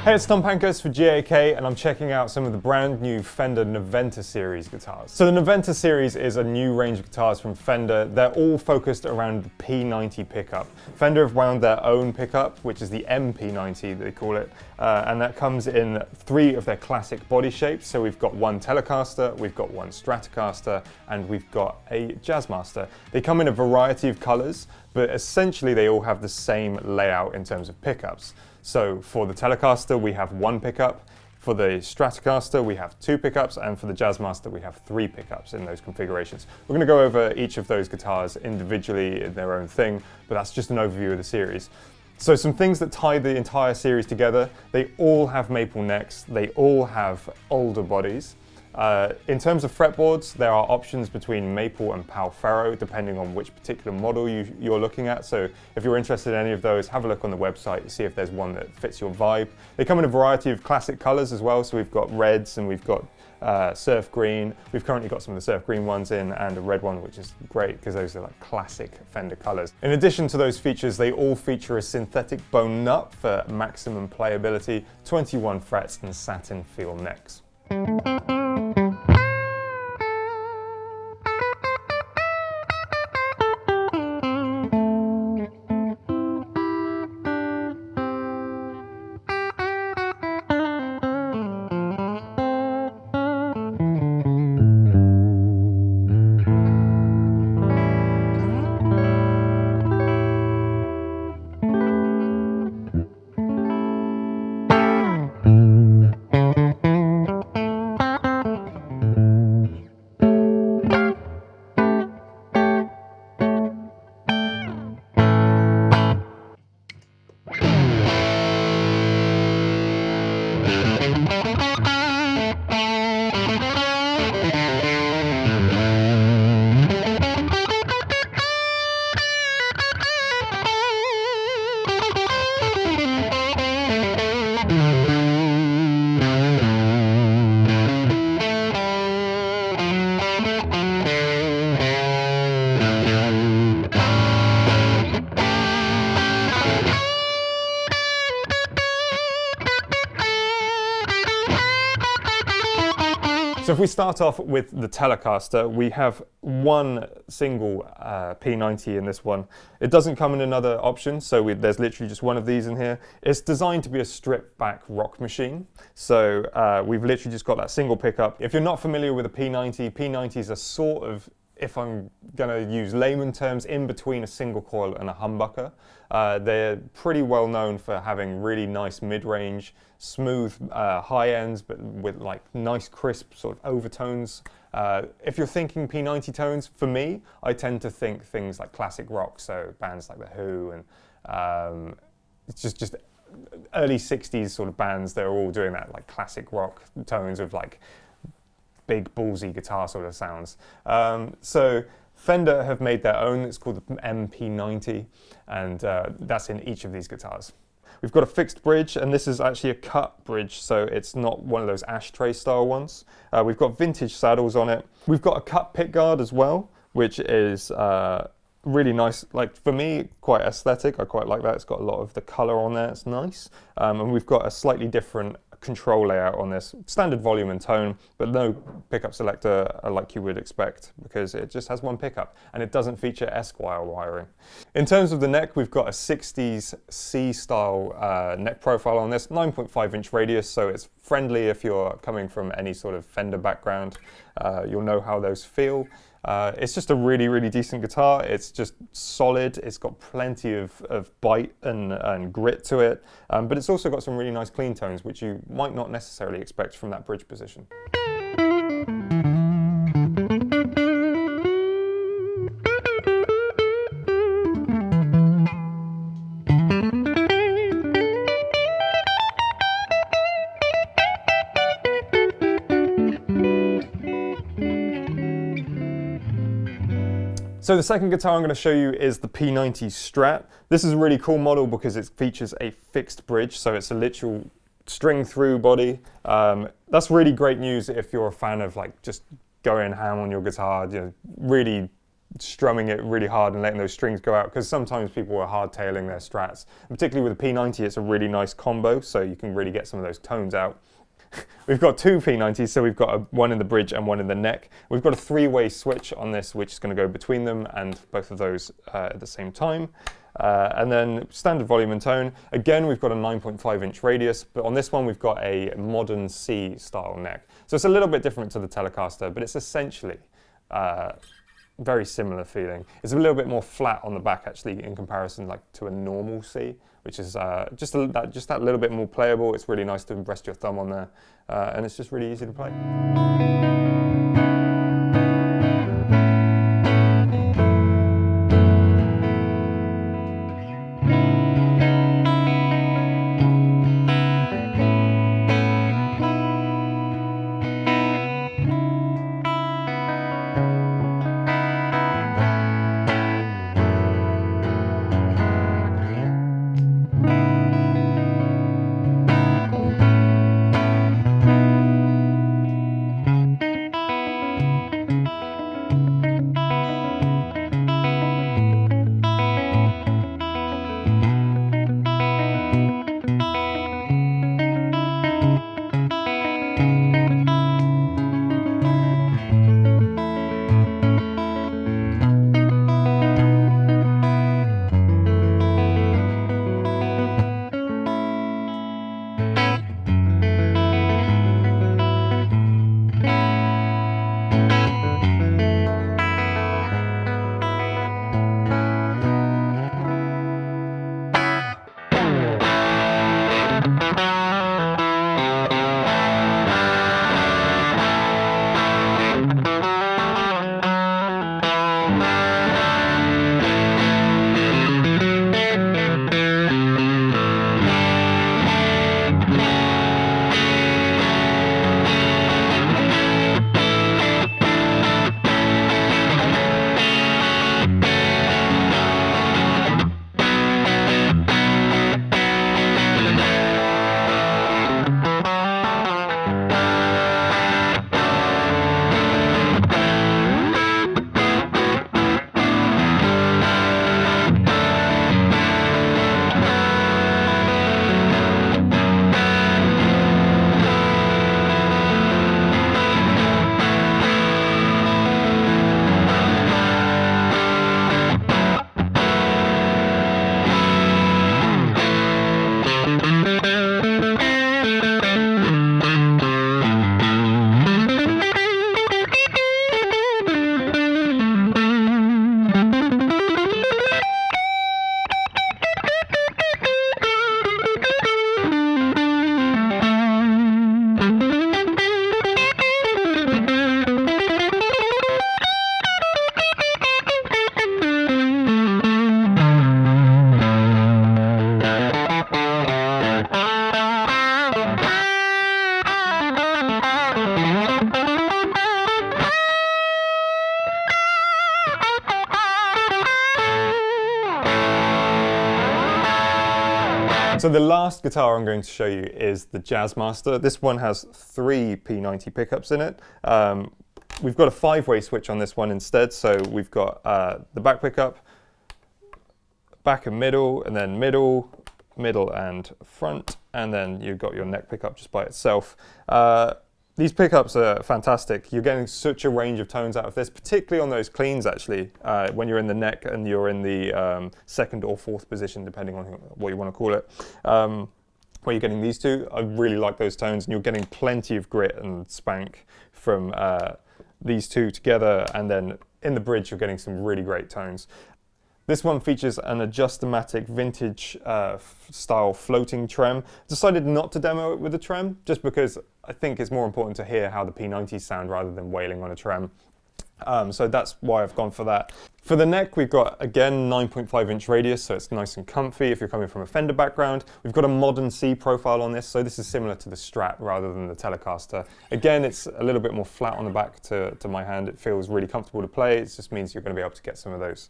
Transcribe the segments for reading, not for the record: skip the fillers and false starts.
Hey, it's Tom Pankhurst for GAK, and I'm checking out some of the brand new Fender Noventa series guitars. So the Noventa series is a new range of guitars from Fender. They're all focused around the P90 pickup. Fender have wound their own pickup, which is the MP90 they call it, and that comes in 3 of their classic body shapes. So we've got one Telecaster, we've got one Stratocaster, and we've got a Jazzmaster. They come in a variety of colors, but essentially they all have the same layout in terms of pickups. So for the Telecaster, we have 1 pickup, for the Stratocaster, we have 2 pickups, and for the Jazzmaster, we have 3 pickups in those configurations. We're going to go over each of those guitars individually in their own thing, but that's just an overview of the series. So some things that tie the entire series together: they all have maple necks, they all have older bodies. In terms of fretboards, there are options between maple and Ferro, depending on which particular model you're looking at. So if you're interested in any of those, have a look on the website, see if there's one that fits your vibe. They come in a variety of classic colors as well. So we've got reds and we've got surf green. We've currently got some of the surf green ones in and a red one, which is great because those are like classic Fender colors. In addition to those features, they all feature a synthetic bone nut for maximum playability, 21 frets and satin feel necks. So if we start off with the Telecaster, we have one single P90 in this one. It doesn't come in another option, so there's literally just one of these in here. It's designed to be a stripped back rock machine. So we've literally just got that single pickup. If you're not familiar with a P90, P90s are sort of, if I'm going to use layman terms, in between a single coil and a humbucker. They're pretty well known for having really nice mid-range, smooth high ends, but with like nice crisp sort of overtones. If you're thinking P90 tones, for me, I tend to think things like classic rock, so bands like The Who and it's just early 60s sort of bands. They're all doing that like classic rock tones of like big ballsy guitar sort of sounds. So Fender have made their own. It's called the MP90, and that's in each of these guitars. We've got a fixed bridge, and this is actually a cut bridge, so it's not one of those ashtray style ones. We've got vintage saddles on it. We've got a cut pickguard as well, which is really nice. Like, for me, quite aesthetic. I quite like that. It's got a lot of the color on there. It's nice. And we've got a slightly different control layout on this, standard volume and tone, but no pickup selector like you would expect, because it just has one pickup and it doesn't feature Esquire wiring. In terms of the neck, we've got a 60s C style neck profile on this, 9.5-inch radius, so it's friendly if you're coming from any sort of Fender background. You'll know how those feel. It's just a really, really decent guitar. It's just solid. It's got plenty of bite and grit to it, but it's also got some really nice clean tones, which you might not necessarily expect from that bridge position. So the second guitar I'm going to show you is the P90 Strat. This is a really cool model because it features a fixed bridge, so it's a literal string through body. That's really great news if you're a fan of like just going ham on your guitar, you know, really strumming it really hard and letting those strings go out, because sometimes people are hardtailing their Strats. And particularly with the P90, it's a really nice combo, so you can really get some of those tones out. We've got two P90s, so we've got one in the bridge and one in the neck. We've got a three-way switch on this, which is going to go between them, and both of those at the same time. And then standard volume and tone. Again, we've got a 9.5-inch radius, but on this one we've got a modern C style neck. So it's a little bit different to the Telecaster, but it's essentially very similar feeling. It's a little bit more flat on the back actually in comparison like to a normal C, which is just that little bit more playable. It's really nice to rest your thumb on there, and it's just really easy to play. So the last guitar I'm going to show you is the Jazzmaster. This one has 3 P90 pickups in it. We've got a 5-way switch on this one instead, so we've got the back pickup, back and middle, and then middle, middle and front, and then you've got your neck pickup just by itself. These pickups are fantastic. You're getting such a range of tones out of this, particularly on those cleans actually, when you're in the neck and you're in the second or fourth position, depending on what you want to call it. Where you're getting these two, I really like those tones, and you're getting plenty of grit and spank from these two together, and then in the bridge you're getting some really great tones. This one features an Adjustomatic vintage style floating trem. Decided not to demo it with a trem, just because I think it's more important to hear how the P90s sound rather than wailing on a trem. So that's why I've gone for that. For the neck, we've got, again, 9.5-inch radius, so it's nice and comfy if you're coming from a Fender background. We've got a modern C profile on this, so this is similar to the Strat rather than the Telecaster. Again, it's a little bit more flat on the back to my hand. It feels really comfortable to play. It just means you're going to be able to get some of those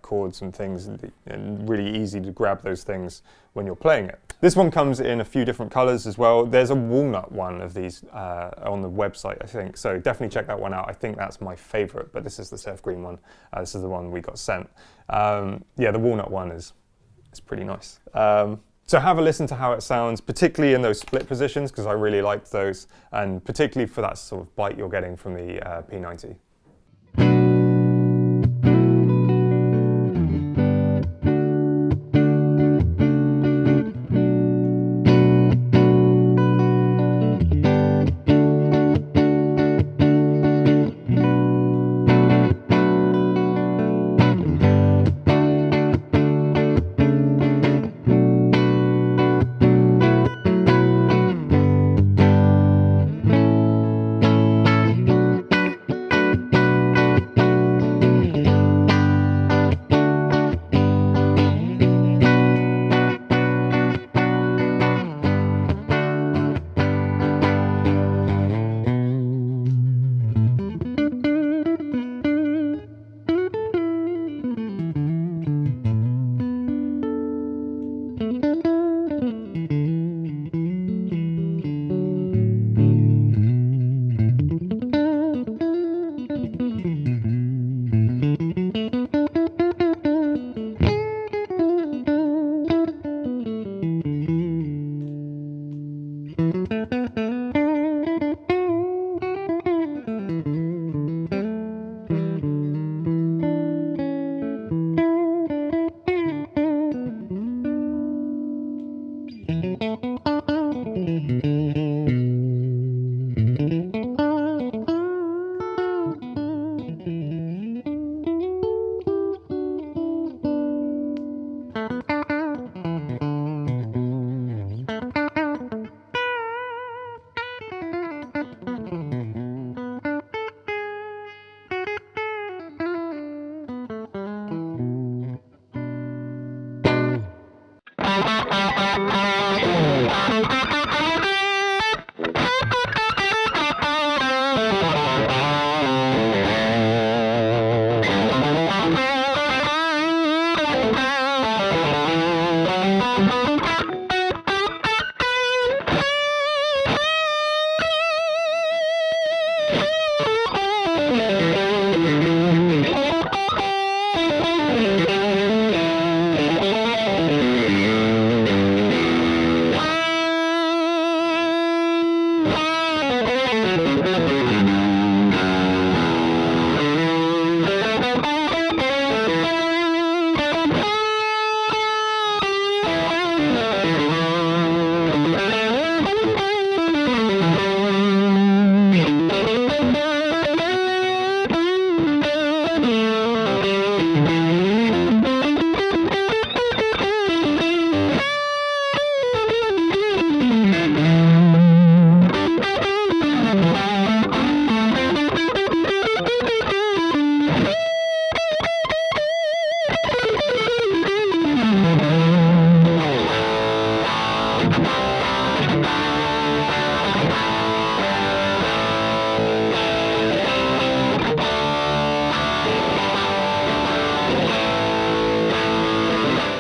chords and things, and really easy to grab those things when you're playing it. This one comes in a few different colors as well. There's a walnut one of these on the website, I think, so definitely check that one out. I think that's my favorite, but this is the surf green one. This is the one we got sent. Yeah, the walnut one is pretty nice. So have a listen to how it sounds, particularly in those split positions, because I really liked those, and particularly for that sort of bite you're getting from the P90.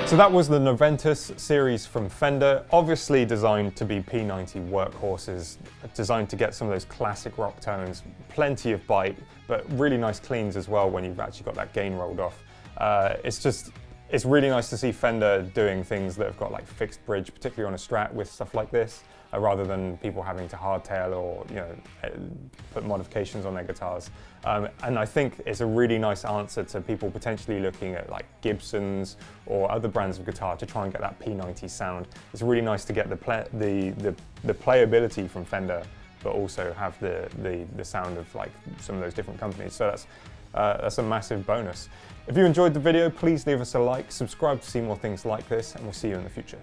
So that was the Noventa series from Fender, obviously designed to be P90 workhorses, designed to get some of those classic rock tones, plenty of bite, but really nice cleans as well when you've actually got that gain rolled off. It's really nice to see Fender doing things that have got like fixed bridge, particularly on a Strat with stuff like this, rather than people having to hardtail or put modifications on their guitars. And I think it's a really nice answer to people potentially looking at like Gibsons or other brands of guitar to try and get that P90 sound. It's really nice to get the playability from Fender, but also have the sound of like some of those different companies. So that's a massive bonus. If you enjoyed the video, please leave us a like, subscribe to see more things like this, and we'll see you in the future.